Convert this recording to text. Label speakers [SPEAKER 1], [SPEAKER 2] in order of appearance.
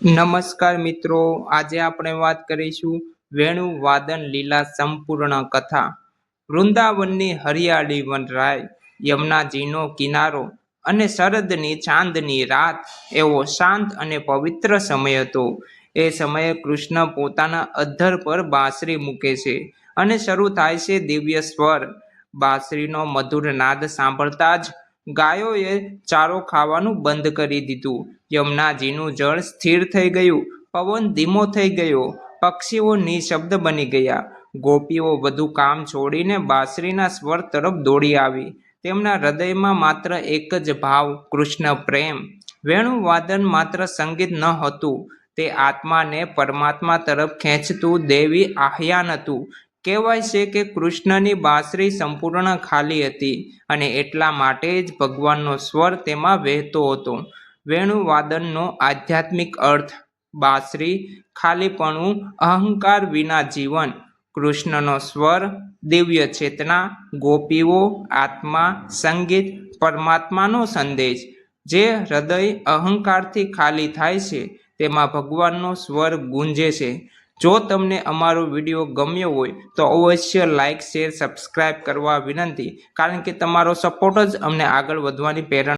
[SPEAKER 1] નમસ્કાર મિત્રો, આજે આપણે વાત કરીશું વેણુ વાદન લીલા સંપૂર્ણ કથા. વૃંદાવનની હરિયાળી વનરાય, યમુનાજીનો કિનારો અને શરદની ચાંદની રાત એવો શાંત અને પવિત્ર સમય હતો. એ સમયે કૃષ્ણ પોતાના અધ્ધર પર બાંસરી મૂકે છે અને શરૂ થાય છે દિવ્ય સ્વર. બાંસરીનો મધુર નાદ સાંભળતા જ ગાયોએ ચારો ખાવાનું બંધ કરી દીધું. યમુનાજીનું જળ સ્થિર થઈ ગયું, પવન ધીમો થઈ ગયો, પક્ષીઓ નિશબ્દ બની ગયા. ગોપીઓ બધું કામ છોડીને બાંસરીના સ્વર તરફ દોડી આવી. તેમના હૃદયમાં માત્ર એક જ ભાવ, કૃષ્ણ પ્રેમ. વેણુવાદન માત્ર સંગીત ન હતું, તે આત્માને પરમાત્મા તરફ ખેંચતું દૈવી આહ્વાન હતું. કહેવાય છે કે કૃષ્ણની બાંસરી સંપૂર્ણ ખાલી હતી અને એટલા માટે જ ભગવાનનો સ્વર તેમાં વહેતો હતો. વેણુવાદનનો આધ્યાત્મિક અર્થ: બાંસરી, ખાલીપણું, અહંકાર વિના જીવન. કૃષ્ણનો સ્વર, દિવ્ય ચેતના. ગોપીઓ, આત્મા. સંગીત, પરમાત્માનો સંદેશ. જે હૃદય અહંકારથી ખાલી થાય છે તેમાં ભગવાનનો સ્વર ગુંજે છે. જો તમને અમારો વિડીયો ગમ્યો હોય તો અવશ્ય લાઇક, શેર, સબસ્ક્રાઈબ કરવા વિનંતી, કારણ કે તમારો સપોર્ટ જ અમને આગળ વધવાની પ્રેરણા